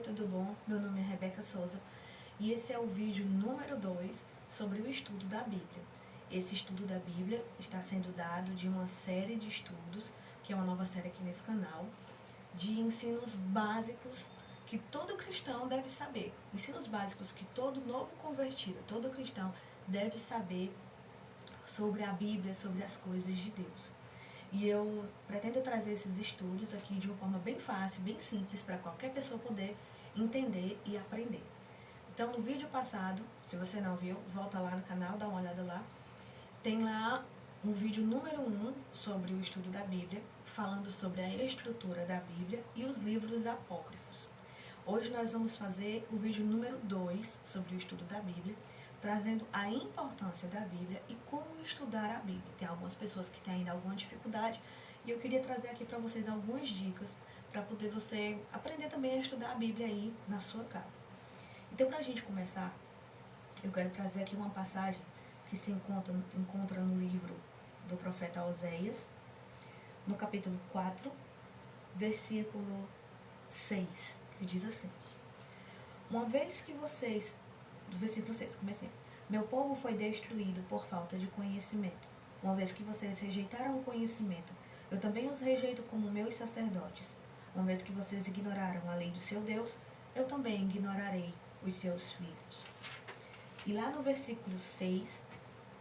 tudo bom? Meu nome é Rebeca Souza e esse é o vídeo número 2 sobre o estudo da Bíblia. Esse estudo da Bíblia está sendo dado de uma série de estudos, que é uma nova série aqui nesse canal, de ensinos básicos que todo cristão deve saber. Ensinos básicos que todo novo convertido, todo cristão deve saber sobre a Bíblia, sobre as coisas de Deus. E eu pretendo trazer esses estudos aqui de uma forma bem fácil, bem simples, para qualquer pessoa poder entender e aprender. Então, no vídeo passado, se você não viu, volta lá no canal, dá uma olhada lá. Tem lá um vídeo número 1 sobre o estudo da Bíblia, falando sobre a estrutura da Bíblia e os livros apócrifos. Hoje nós vamos fazer o vídeo número 2 sobre o estudo da Bíblia, trazendo a importância da Bíblia e como estudar a Bíblia. Tem algumas pessoas que têm ainda alguma dificuldade e eu queria trazer aqui para vocês algumas dicas para poder você aprender também a estudar a Bíblia aí na sua casa. Então, para a gente começar, eu quero trazer aqui uma passagem que se encontra no livro do profeta Oséias, no capítulo 4, versículo 6, que diz assim: Uma vez que vocês... Do versículo 6, comecei. Meu povo foi destruído por falta de conhecimento. Uma vez que vocês rejeitaram o conhecimento, eu também os rejeito como meus sacerdotes. Uma vez que vocês ignoraram a lei do seu Deus, eu também ignorarei os seus filhos. E lá no versículo 6,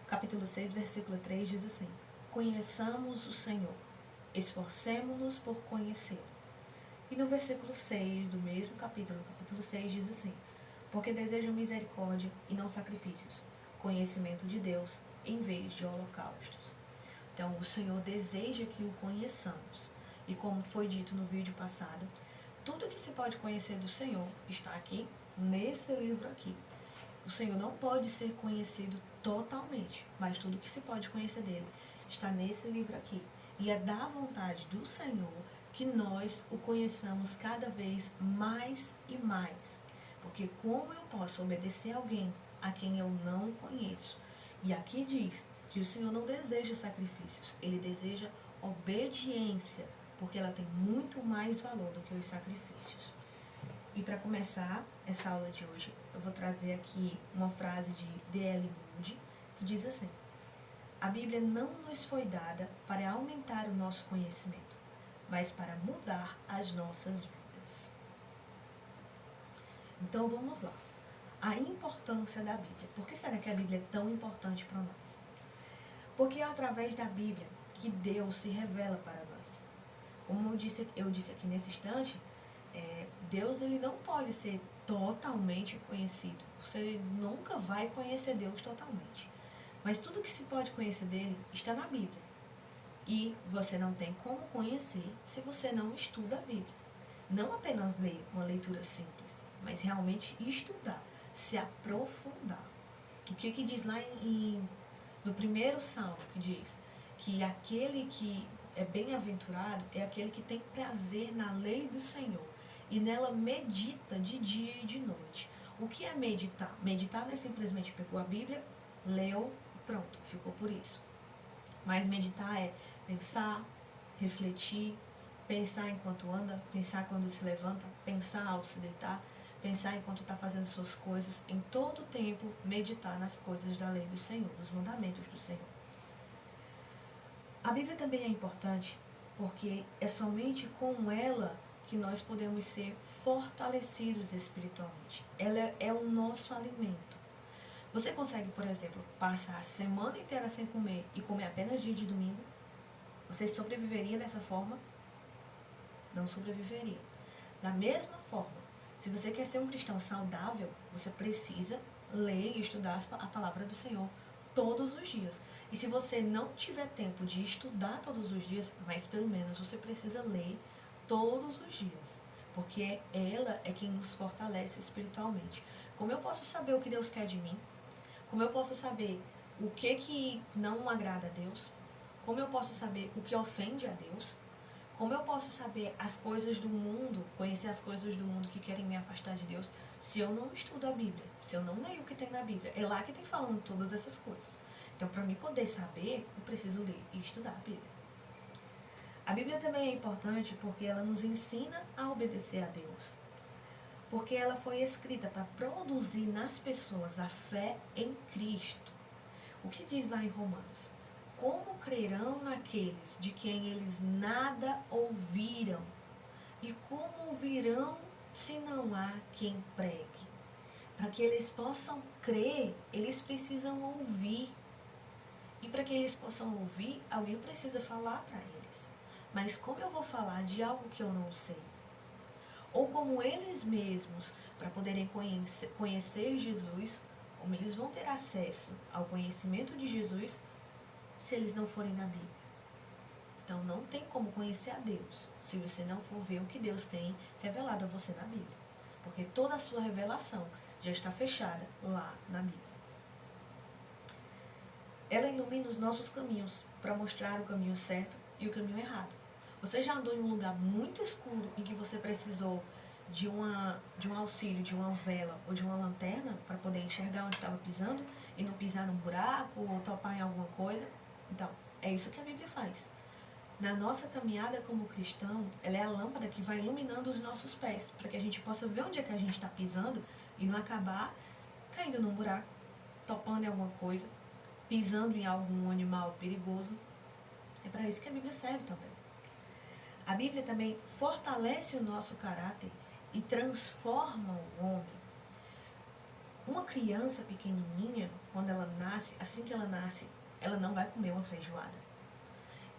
capítulo 6, versículo 3, diz assim: Conheçamos o Senhor, esforcemo-nos por conhecê-lo. E no versículo 6 do mesmo capítulo 6, diz assim: Porque desejam misericórdia e não sacrifícios, conhecimento de Deus em vez de holocaustos. Então, o Senhor deseja que o conheçamos. E como foi dito no vídeo passado, tudo que se pode conhecer do Senhor está aqui, nesse livro aqui. O Senhor não pode ser conhecido totalmente, mas tudo que se pode conhecer dele está nesse livro aqui. E é da vontade do Senhor que nós o conheçamos cada vez mais e mais. Porque como eu posso obedecer alguém a quem eu não conheço? E aqui diz que o Senhor não deseja sacrifícios, ele deseja obediência, porque ela tem muito mais valor do que os sacrifícios. E para começar essa aula de hoje, eu vou trazer aqui uma frase de D.L. Moody, que diz assim: A Bíblia não nos foi dada para aumentar o nosso conhecimento, mas para mudar as nossas vidas. Então vamos lá. A importância da Bíblia. Por que será que a Bíblia é tão importante para nós? Porque é através da Bíblia que Deus se revela para nós. Como eu disse aqui nesse instante, Deus ele não pode ser totalmente conhecido. Você nunca vai conhecer Deus totalmente. Mas tudo que se pode conhecer dele está na Bíblia. E você não tem como conhecer se você não estuda a Bíblia. Não apenas ler uma leitura simples, mas realmente estudar, se aprofundar. O que diz lá no primeiro salmo, que diz que aquele que é bem-aventurado é aquele que tem prazer na lei do Senhor e nela medita de dia e de noite. O que é meditar? Meditar não é simplesmente pegou a Bíblia, leu, pronto, ficou por isso. Mas meditar é pensar, refletir, pensar enquanto anda, pensar quando se levanta, pensar ao se deitar, pensar enquanto está fazendo suas coisas, em todo o tempo meditar nas coisas da lei do Senhor, nos mandamentos do Senhor. A Bíblia também é importante porque é somente com ela que nós podemos ser fortalecidos espiritualmente. Ela é o nosso alimento. Você consegue, por exemplo, passar a semana inteira sem comer e comer apenas dia de domingo? Você sobreviveria dessa forma? Não sobreviveria. Da mesma forma, se você quer ser um cristão saudável, você precisa ler e estudar a palavra do Senhor todos os dias. E se você não tiver tempo de estudar todos os dias, mas pelo menos você precisa ler todos os dias. Porque ela é quem nos fortalece espiritualmente. Como eu posso saber o que Deus quer de mim? Como eu posso saber o que não agrada a Deus? Como eu posso saber o que ofende a Deus? Como eu posso saber as coisas do mundo, conhecer as coisas do mundo que querem me afastar de Deus, se eu não estudo a Bíblia, se eu não leio o que tem na Bíblia? É lá que tem falando todas essas coisas. Então, para mim poder saber, eu preciso ler e estudar a Bíblia. A Bíblia também é importante porque ela nos ensina a obedecer a Deus. porque ela foi escrita para produzir nas pessoas a fé em Cristo. O que diz lá em Romanos? Como crerão naqueles de quem eles nada ouviram? E como ouvirão se não há quem pregue? Para que eles possam crer, eles precisam ouvir. E para que eles possam ouvir, alguém precisa falar para eles. Mas como eu vou falar de algo que eu não sei? Ou como eles mesmos, para poderem conhecer Jesus, como eles vão ter acesso ao conhecimento de Jesus se eles não forem na Bíblia? Então não tem como conhecer a Deus se você não for ver o que Deus tem revelado a você na Bíblia. Porque toda a sua revelação já está fechada lá na Bíblia. Ela ilumina os nossos caminhos para mostrar o caminho certo e o caminho errado. Você já andou em um lugar muito escuro em que você precisou de um auxílio, de uma vela ou de uma lanterna para poder enxergar onde estava pisando e não pisar num buraco ou topar em alguma coisa? Então, é isso que a Bíblia faz. Na nossa caminhada como cristão, ela é a lâmpada que vai iluminando os nossos pés, para que a gente possa ver onde é que a gente está pisando e não acabar caindo num buraco, topando em alguma coisa, pisando em algum animal perigoso. É para isso que a Bíblia serve também. A Bíblia também fortalece o nosso caráter e transforma o homem. Uma criança pequenininha, quando ela nasce, assim que ela nasce, ela não vai comer uma feijoada.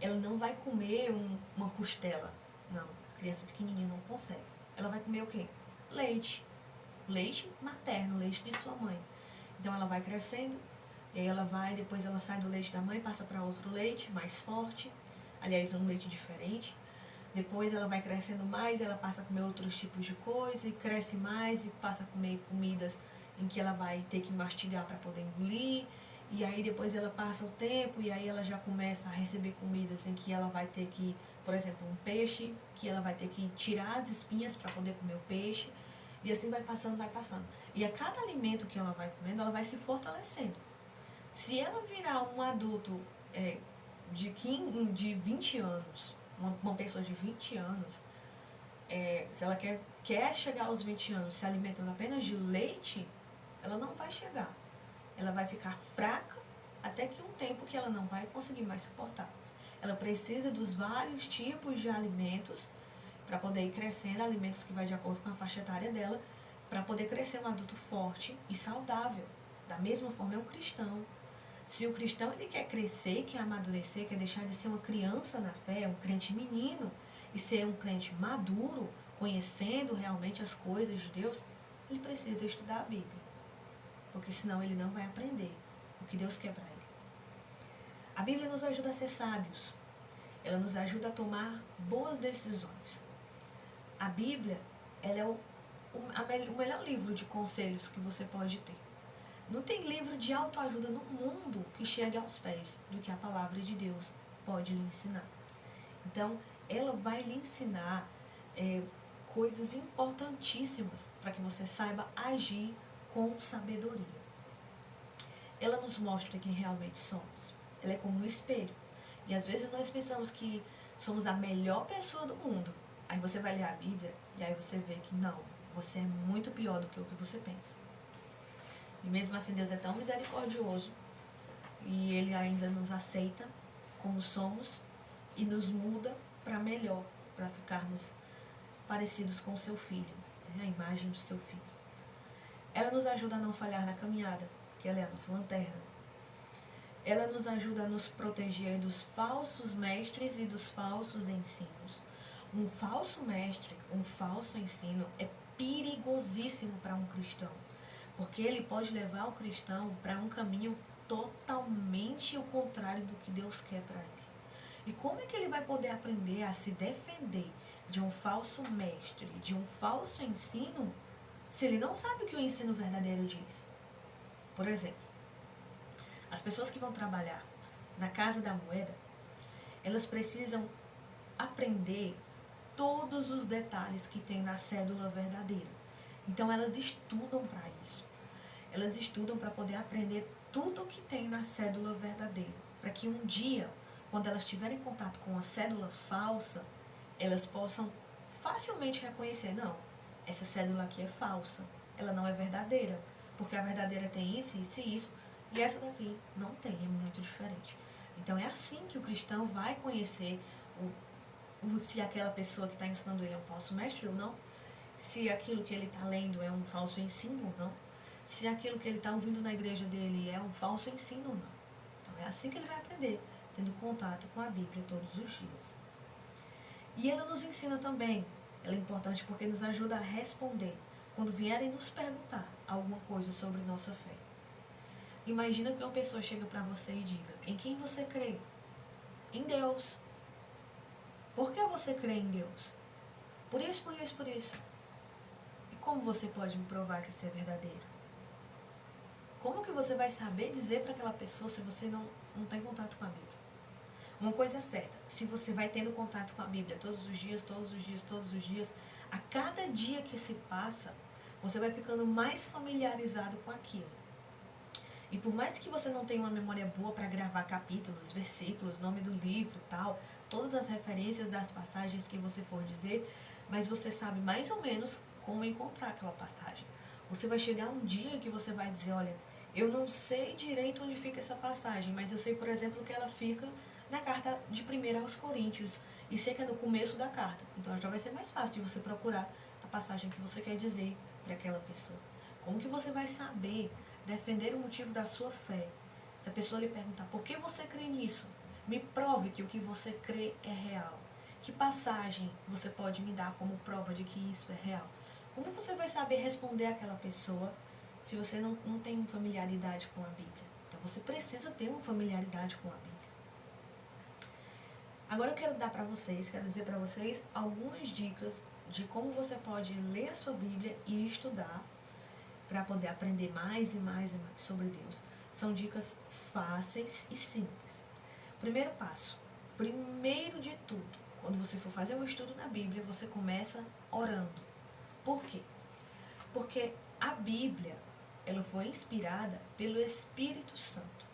Ela não vai comer uma costela. Não, criança pequenininha não consegue. Ela vai comer o quê? Leite. Leite materno, leite de sua mãe. Então ela vai crescendo, e aí depois ela sai do leite da mãe, passa para outro leite mais forte. Aliás, um leite diferente. Depois ela vai crescendo mais, ela passa a comer outros tipos de coisa, e cresce mais, e passa a comer comidas em que ela vai ter que mastigar para poder engolir. E aí depois ela passa o tempo, e aí ela já começa a receber comidas em que ela vai ter que, por exemplo, um peixe, que ela vai ter que tirar as espinhas para poder comer o peixe. E assim vai passando, vai passando. E a cada alimento que ela vai comendo, ela vai se fortalecendo. Se ela virar um adulto de 20 anos, uma pessoa de 20 anos, se ela quer chegar aos 20 anos se alimentando apenas de leite, ela não vai chegar. Ela vai ficar fraca até que um tempo que ela não vai conseguir mais suportar. Ela precisa dos vários tipos de alimentos para poder ir crescendo, alimentos que vai de acordo com a faixa etária dela, para poder crescer um adulto forte e saudável. Da mesma forma é um cristão. Se o cristão ele quer crescer, quer amadurecer, quer deixar de ser uma criança na fé, um crente menino, e ser um crente maduro, conhecendo realmente as coisas de Deus, ele precisa estudar a Bíblia. Porque senão ele não vai aprender o que Deus quer para ele. A Bíblia nos ajuda a ser sábios. Ela nos ajuda a tomar boas decisões. A Bíblia, ela é o melhor livro de conselhos que você pode ter. Não tem livro de autoajuda no mundo que chegue aos pés do que a palavra de Deus pode lhe ensinar. Então, ela vai lhe ensinar coisas importantíssimas para que você saiba agir com sabedoria. Ela nos mostra quem realmente somos. Ela é como um espelho. E às vezes nós pensamos que somos a melhor pessoa do mundo. Aí você vai ler a Bíblia e aí você vê que não, você é muito pior do que o que você pensa. E mesmo assim Deus é tão misericordioso e Ele ainda nos aceita como somos e nos muda para melhor, para ficarmos parecidos com o seu Filho, né? A imagem do seu Filho. Ela nos ajuda a não falhar na caminhada, porque ela é a nossa lanterna. Ela nos ajuda a nos proteger dos falsos mestres e dos falsos ensinos. Um falso mestre, um falso ensino é perigosíssimo para um cristão, porque ele pode levar o cristão para um caminho totalmente o contrário do que Deus quer para ele. E como é que ele vai poder aprender a se defender de um falso mestre, de um falso ensino, se ele não sabe o que o ensino verdadeiro diz? Por exemplo, as pessoas que vão trabalhar na Casa da Moeda, elas precisam aprender todos os detalhes que tem na cédula verdadeira. Então elas estudam para isso. Elas estudam para poder aprender tudo o que tem na cédula verdadeira, para que um dia, quando elas tiverem contato com a cédula falsa, elas possam facilmente reconhecer, não, essa cédula aqui é falsa, ela não é verdadeira, porque a verdadeira tem isso, isso e isso, e essa daqui não tem, é muito diferente. Então é assim que o cristão vai conhecer se aquela pessoa que está ensinando ele é um falso mestre ou não, se aquilo que ele está lendo é um falso ensino ou não, se aquilo que ele está ouvindo na igreja dele é um falso ensino ou não. Então é assim que ele vai aprender, tendo contato com a Bíblia todos os dias. E ela nos ensina também, ela é importante porque nos ajuda a responder quando vierem nos perguntar alguma coisa sobre nossa fé. Imagina que uma pessoa chega para você e diga: em quem você crê? Em Deus. Por que você crê em Deus? Por isso, por isso, por isso. E como você pode me provar que isso é verdadeiro? Como que você vai saber dizer para aquela pessoa se você não tem contato com a Bíblia? Uma coisa é certa, se você vai tendo contato com a Bíblia todos os dias, todos os dias, todos os dias, a cada dia que se passa, você vai ficando mais familiarizado com aquilo. E por mais que você não tenha uma memória boa para gravar capítulos, versículos, nome do livro e tal, todas as referências das passagens que você for dizer, mas você sabe mais ou menos como encontrar aquela passagem. Você vai chegar um dia que você vai dizer: olha, eu não sei direito onde fica essa passagem, mas eu sei, por exemplo, que ela fica na carta de 1 aos Coríntios, e sei que é no começo da carta. Então já vai ser mais fácil de você procurar a passagem que você quer dizer para aquela pessoa. Como que você vai saber defender o motivo da sua fé? Se a pessoa lhe perguntar: por que você crê nisso? Me prove que o que você crê é real. Que passagem você pode me dar como prova de que isso é real? Como você vai saber responder àquela pessoa se você não tem familiaridade com a Bíblia? Então você precisa ter uma familiaridade com a Bíblia. Agora eu quero dizer para vocês algumas dicas de como você pode ler a sua Bíblia e estudar para poder aprender mais e mais e mais sobre Deus. São dicas fáceis e simples. Primeiro passo, primeiro de tudo, quando você for fazer um estudo na Bíblia, você começa orando. Por quê? Porque a Bíblia, ela foi inspirada pelo Espírito Santo.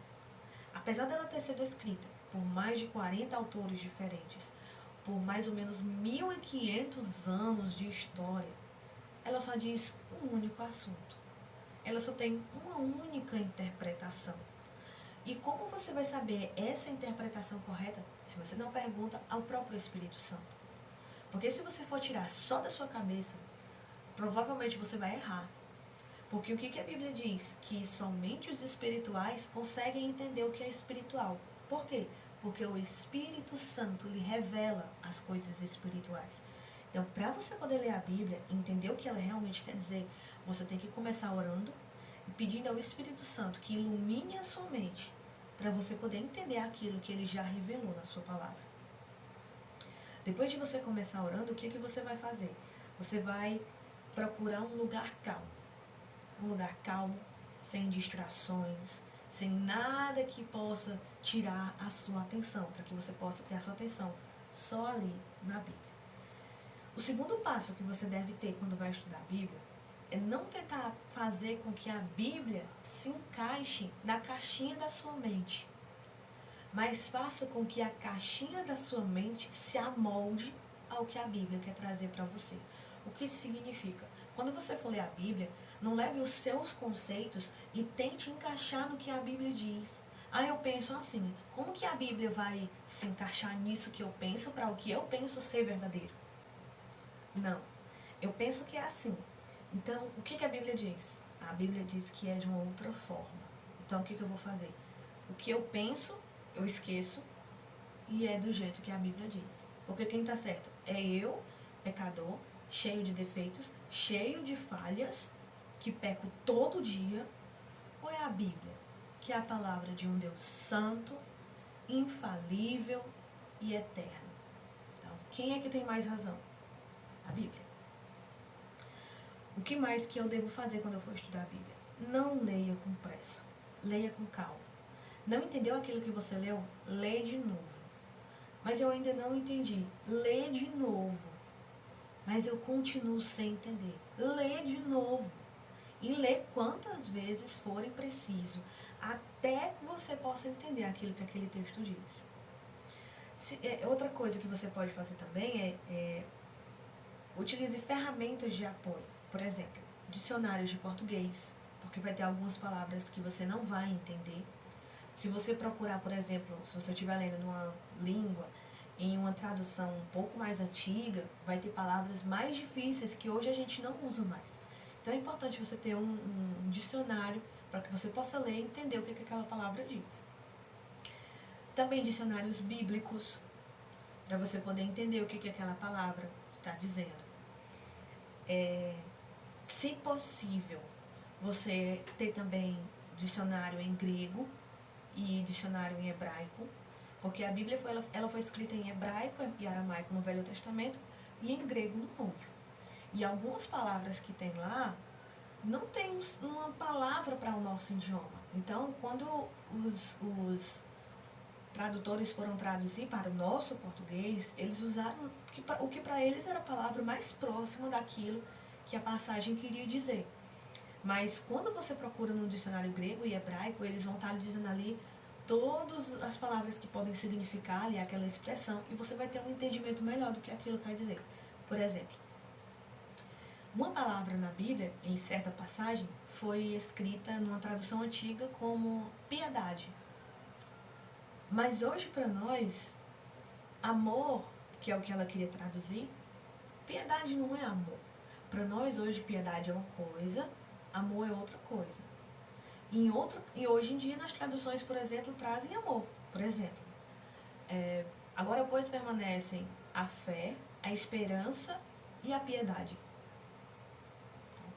Apesar dela ter sido escrita por mais de 40 autores diferentes, por mais ou menos 1.500 anos de história, ela só diz um único assunto. Ela só tem uma única interpretação. E como você vai saber essa interpretação correta se você não pergunta ao próprio Espírito Santo? Porque se você for tirar só da sua cabeça, provavelmente você vai errar. Porque o que a Bíblia diz? Que somente os espirituais conseguem entender o que é espiritual. Por quê? Porque o Espírito Santo lhe revela as coisas espirituais. Então, para você poder ler a Bíblia e entender o que ela realmente quer dizer, você tem que começar orando e pedindo ao Espírito Santo que ilumine a sua mente para você poder entender aquilo que ele já revelou na sua palavra. Depois de você começar orando, o que você vai fazer? Você vai procurar um lugar calmo. Um lugar calmo, sem distrações, sem nada que possa tirar a sua atenção, para que você possa ter a sua atenção só ali na Bíblia. O segundo passo que você deve ter quando vai estudar a Bíblia é não tentar fazer com que a Bíblia se encaixe na caixinha da sua mente, mas faça com que a caixinha da sua mente se amolde ao que a Bíblia quer trazer para você. O que isso significa? Quando você for ler a Bíblia, não leve os seus conceitos e tente encaixar no que a Bíblia diz. Eu penso assim, como que a Bíblia vai se encaixar nisso que eu penso para o que eu penso ser verdadeiro? Não, eu penso que é assim. Então, o que a Bíblia diz? A Bíblia diz que é de uma outra forma. Então, o que eu vou fazer? O que eu penso, eu esqueço, e é do jeito que a Bíblia diz. Porque quem está certo é eu, pecador, cheio de defeitos, cheio de falhas, que peco todo dia, ou é a Bíblia, que é a palavra de um Deus santo, infalível e eterno? Então, quem é que tem mais razão? A Bíblia. O que mais que eu devo fazer quando eu for estudar a Bíblia? Não leia com pressa, leia com calma. Não entendeu aquilo que você leu? Lê de novo. Mas eu ainda não entendi. Lê de novo. Mas eu continuo sem entender. Lê de novo. E lê quantas vezes forem preciso, até que você possa entender aquilo que aquele texto diz. Outra coisa que você pode fazer também é Utilize ferramentas de apoio, por exemplo, dicionários de português, porque vai ter algumas palavras que você não vai entender. Se você procurar, por exemplo, se você estiver lendo numa língua, em uma tradução um pouco mais antiga, vai ter palavras mais difíceis que hoje a gente não usa mais. Então é importante você ter um dicionário para que você possa ler e entender o que aquela palavra diz. Também dicionários bíblicos, para você poder entender o que aquela palavra está dizendo. Se possível, você ter também dicionário em grego e dicionário em hebraico, porque a Bíblia ela foi escrita em hebraico e aramaico no Velho Testamento e em grego no Novo. E algumas palavras que tem lá não tem uma palavra para o nosso idioma. Então, quando os tradutores foram traduzir para o nosso português, eles usaram o que para eles era a palavra mais próxima daquilo que a passagem queria dizer. Mas quando você procura no dicionário grego e hebraico, eles vão estar dizendo ali todas as palavras que podem significar ali aquela expressão, e você vai ter um entendimento melhor do que aquilo quer dizer. Por exemplo, uma palavra na Bíblia, em certa passagem, foi escrita numa tradução antiga como piedade. Mas hoje para nós, amor, que é o que ela queria traduzir, piedade não é amor. Para nós hoje piedade é uma coisa, amor é outra coisa. E hoje em dia nas traduções, por exemplo, trazem amor. Por exemplo, agora pois permanecem a fé, a esperança e a piedade.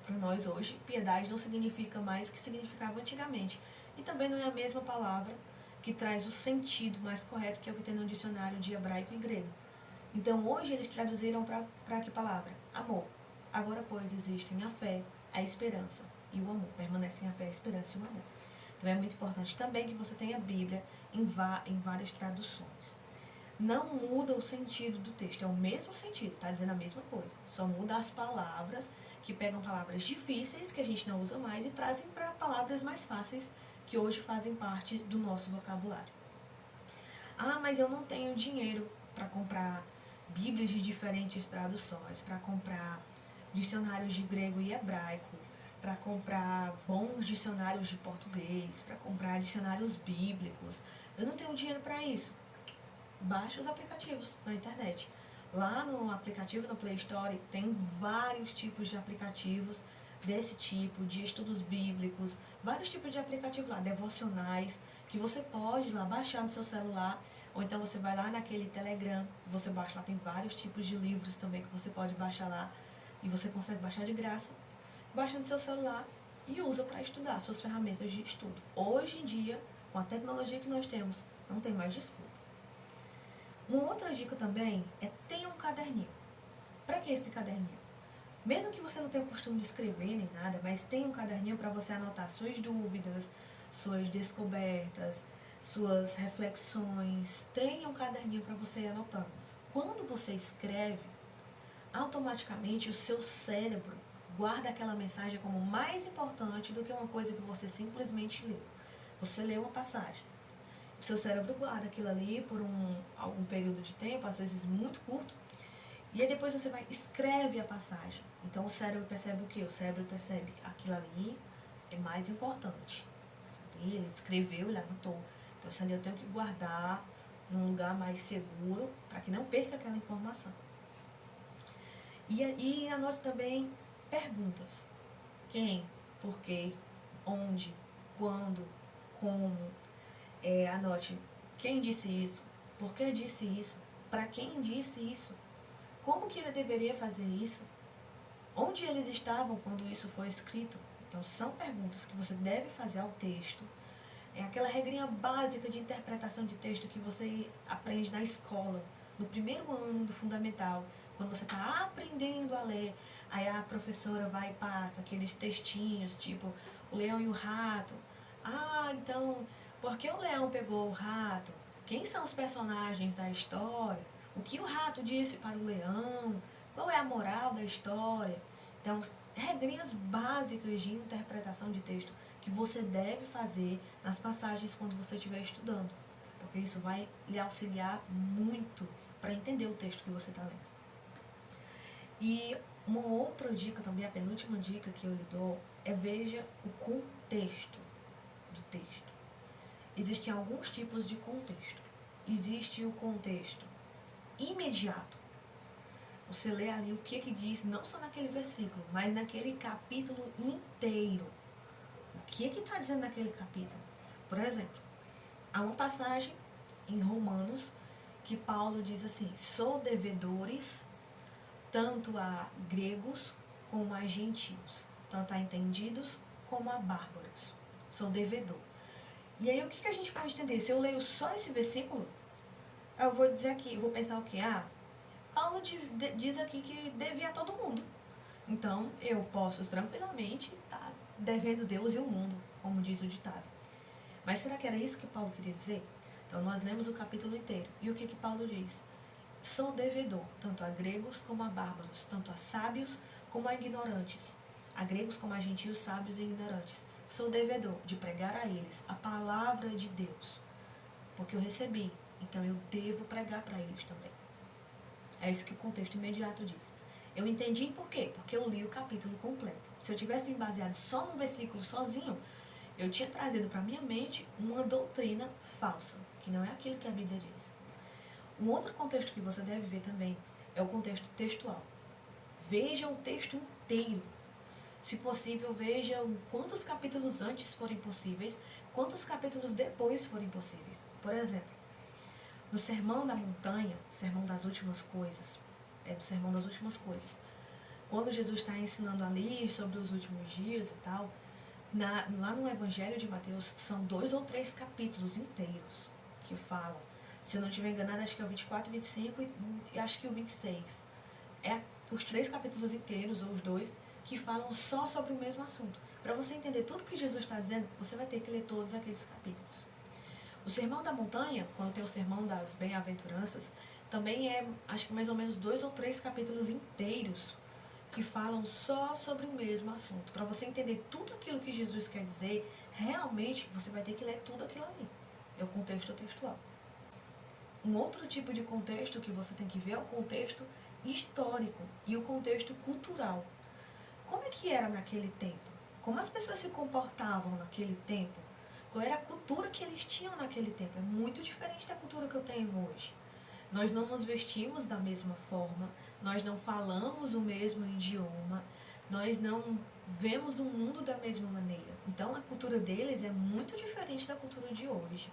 Para nós hoje, piedade não significa mais o que significava antigamente. E também não é a mesma palavra que traz o sentido mais correto, que é o que tem no dicionário de hebraico e grego. Então hoje eles traduziram para que palavra? Amor. Agora, pois, existem a fé, a esperança e o amor. Permanecem a fé, a esperança e o amor. Então é muito importante também que você tenha a Bíblia em várias traduções. Não muda o sentido do texto, é o mesmo sentido, está dizendo a mesma coisa. Só muda as palavras, que pegam palavras difíceis, que a gente não usa mais, e trazem para palavras mais fáceis, que hoje fazem parte do nosso vocabulário. Ah, mas eu não tenho dinheiro para comprar Bíblias de diferentes traduções, para comprar dicionários de grego e hebraico, para comprar bons dicionários de português, para comprar dicionários bíblicos. Eu não tenho dinheiro para isso. Baixe os aplicativos na internet. Lá no aplicativo, no Play Store, tem vários tipos de aplicativos desse tipo, de estudos bíblicos, vários tipos de aplicativos lá, devocionais, que você pode lá baixar no seu celular, ou então você vai lá naquele Telegram, você baixa lá, tem vários tipos de livros também que você pode baixar lá, e você consegue baixar de graça, baixa no seu celular e usa para estudar suas ferramentas de estudo. Hoje em dia, com a tecnologia que nós temos, não tem mais desculpa. Uma outra dica também é tenha um caderninho. Para que esse caderninho? Mesmo que você não tenha o costume de escrever nem nada, mas tenha um caderninho para você anotar suas dúvidas, suas descobertas, suas reflexões. Tenha um caderninho para você ir anotando. Quando você escreve, automaticamente o seu cérebro guarda aquela mensagem como mais importante do que uma coisa que você simplesmente leu. Você leu uma passagem. O seu cérebro guarda aquilo ali por algum período de tempo, às vezes muito curto, e aí depois você escreve a passagem. Então o cérebro percebe o quê? O cérebro percebe aquilo ali é mais importante. Ele escreveu, ele anotou. Então isso ali eu tenho que guardar num lugar mais seguro para que não perca aquela informação. E anote também perguntas. Quem, por quê, onde, quando, como. Anote quem disse isso, por que disse isso, para quem disse isso, como que ele deveria fazer isso, onde eles estavam quando isso foi escrito. Então são perguntas que você deve fazer ao texto. É aquela regrinha básica de interpretação de texto que você aprende na escola, no primeiro ano do fundamental, quando você está aprendendo a ler. Aí a professora vai e passa aqueles textinhos, tipo o leão e o rato. Então, por que o leão pegou o rato? Quem são os personagens da história? O que o rato disse para o leão? Qual é a moral da história? Então, regrinhas básicas de interpretação de texto que você deve fazer nas passagens quando você estiver estudando, porque isso vai lhe auxiliar muito para entender o texto que você está lendo. E uma outra dica também, a penúltima dica que eu lhe dou, é veja o contexto do texto. Existem alguns tipos de contexto. Existe o contexto imediato. Você lê ali o que diz, não só naquele versículo, mas naquele capítulo inteiro. O que está dizendo naquele capítulo? Por exemplo, há uma passagem em Romanos que Paulo diz assim: sou devedores tanto a gregos como a gentios, tanto a entendidos como a bárbaros. Sou devedor. E aí o que a gente pode entender? Se eu leio só esse versículo, eu vou dizer aqui, eu vou pensar o quê? Paulo diz aqui que devia a todo mundo. Então, eu posso tranquilamente estar devendo Deus e o mundo, como diz o ditado. Mas será que era isso que Paulo queria dizer? Então, nós lemos o capítulo inteiro. E o que Paulo diz? Sou devedor, tanto a gregos como a bárbaros, tanto a sábios como a ignorantes. A gregos como a gentios, sábios e ignorantes. Sou devedor de pregar a eles a palavra de Deus, porque eu recebi, então eu devo pregar para eles também. É isso que o contexto imediato diz. Eu entendi por quê? Porque eu li o capítulo completo. Se eu tivesse me baseado só num versículo sozinho, eu tinha trazido para minha mente uma doutrina falsa, que não é aquilo que a Bíblia diz. Um outro contexto que você deve ver também é o contexto textual. Veja o texto inteiro. Se possível, veja quantos capítulos antes forem possíveis, quantos capítulos depois forem possíveis. Por exemplo, no Sermão da Montanha, Sermão das Últimas Coisas, do Sermão das Últimas Coisas, quando Jesus está ensinando ali sobre os últimos dias e tal, lá no Evangelho de Mateus, são 2 ou 3 capítulos inteiros que falam. Se eu não estiver enganada, acho que é o 24, 25 e acho que o 26. É os 3 capítulos inteiros, ou os 2, que falam só sobre o mesmo assunto. Para você entender tudo que Jesus está dizendo, você vai ter que ler todos aqueles capítulos. O Sermão da Montanha, quando tem o Sermão das Bem-aventuranças, também é, acho que mais ou menos 2 ou 3 capítulos inteiros que falam só sobre o mesmo assunto. Para você entender tudo aquilo que Jesus quer dizer, realmente você vai ter que ler tudo aquilo ali. É o contexto textual. Um outro tipo de contexto que você tem que ver é o contexto histórico e o contexto cultural. Como é que era naquele tempo? Como as pessoas se comportavam naquele tempo? Qual era a cultura que eles tinham naquele tempo? É muito diferente da cultura que eu tenho hoje. Nós não nos vestimos da mesma forma, nós não falamos o mesmo idioma, nós não vemos o mundo da mesma maneira. Então a cultura deles é muito diferente da cultura de hoje.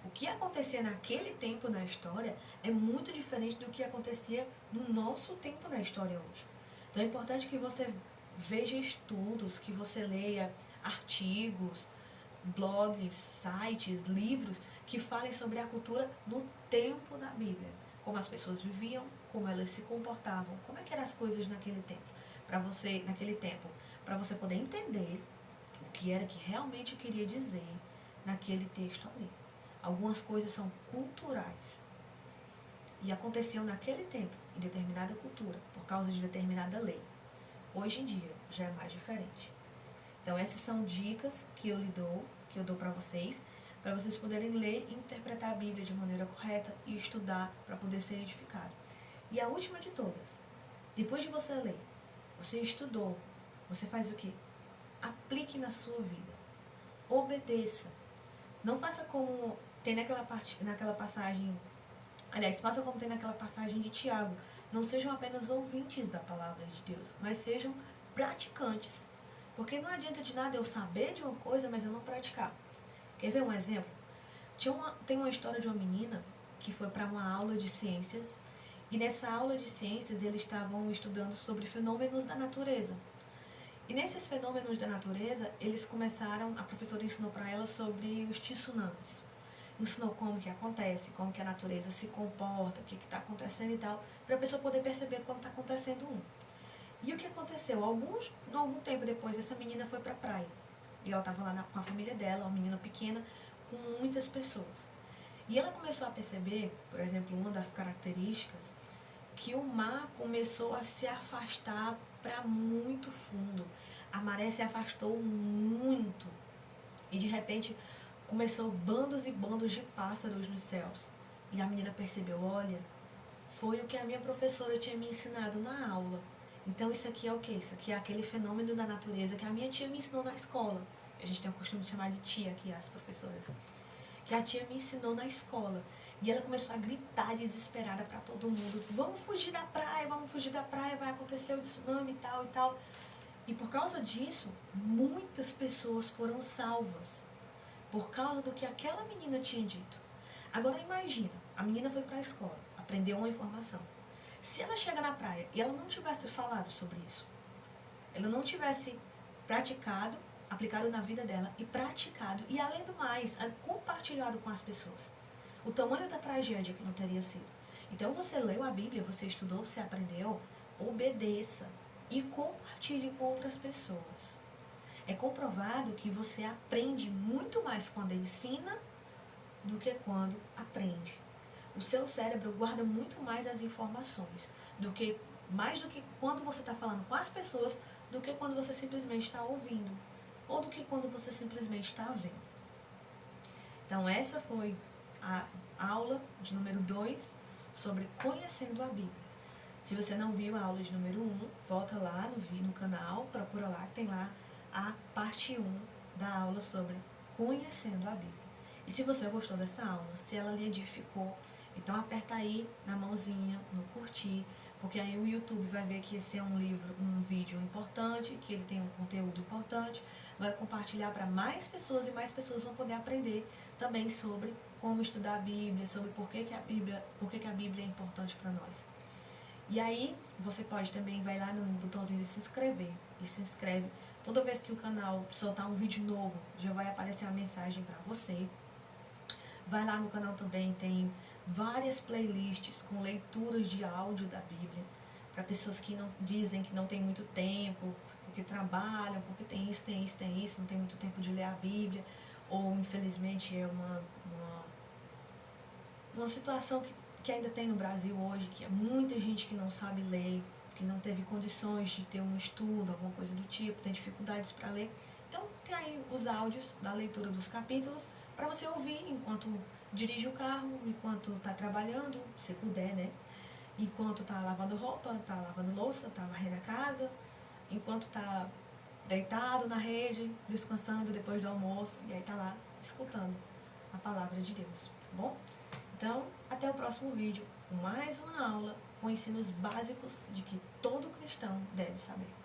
O que acontecia naquele tempo na história é muito diferente do que acontecia no nosso tempo na história hoje. Então é importante que você veja estudos, que você leia artigos, blogs, sites, livros que falem sobre a cultura no tempo da Bíblia. Como as pessoas viviam, como elas se comportavam, como é que eram as coisas naquele tempo. Para você poder entender o que era que realmente queria dizer naquele texto ali. Algumas coisas são culturais e aconteciam naquele tempo, em determinada cultura, por causa de determinada lei. Hoje em dia já é mais diferente. Então essas são dicas que eu dou para vocês poderem ler e interpretar a Bíblia de maneira correta e estudar para poder ser edificado. E a última de todas, depois de você ler, você estudou, você faz o quê? Aplique na sua vida. Obedeça. Não faça como tem naquela passagem, aliás, faça como tem naquela passagem de Tiago. Não sejam apenas ouvintes da palavra de Deus, mas sejam praticantes. Porque não adianta de nada eu saber de uma coisa, mas eu não praticar. Quer ver um exemplo? Tem uma história de uma menina que foi para uma aula de ciências, e nessa aula de ciências eles estavam estudando sobre fenômenos da natureza. E nesses fenômenos da natureza, a professora ensinou para ela sobre os tsunamis. Ensinou como que acontece, como que a natureza se comporta, o que está acontecendo e tal, para a pessoa poder perceber quando está acontecendo um. E o que aconteceu? Algum tempo depois, essa menina foi para a praia. E ela estava lá com a família dela, uma menina pequena, com muitas pessoas. E ela começou a perceber, por exemplo, uma das características, que o mar começou a se afastar para muito fundo. A maré se afastou muito. E de repente começou bandos e bandos de pássaros nos céus. E a menina percebeu, olha, foi o que a minha professora tinha me ensinado na aula. Então isso aqui é o quê? Isso aqui é aquele fenômeno da natureza que a minha tia me ensinou na escola. A gente tem o costume de chamar de tia aqui, as professoras. Que a tia me ensinou na escola. E ela começou a gritar desesperada para todo mundo: vamos fugir da praia, vai acontecer o tsunami e tal e tal. E por causa disso, muitas pessoas foram salvas. Por causa do que aquela menina tinha dito. Agora imagina, a menina foi para a escola, aprendeu uma informação. Se ela chega na praia e ela não tivesse falado sobre isso, ela não tivesse praticado, aplicado na vida dela e praticado, e além do mais, compartilhado com as pessoas, o tamanho da tragédia que não teria sido. Então você leu a Bíblia, você estudou, você aprendeu, obedeça e compartilhe com outras pessoas. É comprovado que você aprende muito mais quando ensina do que quando aprende. O seu cérebro guarda muito mais as informações, mais do que quando você está falando com as pessoas, do que quando você simplesmente está ouvindo, ou do que quando você simplesmente está vendo. Então essa foi a aula de número 2 sobre conhecendo a Bíblia. Se você não viu a aula de número 1, volta lá no canal, procura lá, tem lá a parte 1 da aula sobre conhecendo a Bíblia. E se você gostou dessa aula, se ela lhe edificou, então aperta aí na mãozinha, no curtir, porque aí o YouTube vai ver que esse é um vídeo importante, que ele tem um conteúdo importante, vai compartilhar para mais pessoas e mais pessoas vão poder aprender também sobre como estudar a Bíblia, sobre por que a Bíblia é importante para nós. E aí você pode também, vai lá no botãozinho de se inscrever e se inscreve. Toda vez que o canal soltar um vídeo novo, já vai aparecer a mensagem para você. Vai lá no canal também, tem várias playlists com leituras de áudio da Bíblia, para pessoas que não dizem que não tem muito tempo, porque trabalham, porque tem isso, não tem muito tempo de ler a Bíblia, ou infelizmente é uma situação que ainda tem no Brasil hoje, que é muita gente que não sabe ler, que não teve condições de ter um estudo, alguma coisa do tipo, tem dificuldades para ler. Então tem aí os áudios da leitura dos capítulos, para você ouvir enquanto dirige o carro, enquanto está trabalhando, se puder, né? Enquanto está lavando roupa, está lavando louça, está varrendo a casa, enquanto está deitado na rede, descansando depois do almoço, e aí está lá escutando a palavra de Deus, tá bom? Então, até o próximo vídeo, com mais uma aula com ensinos básicos de que todo cristão deve saber.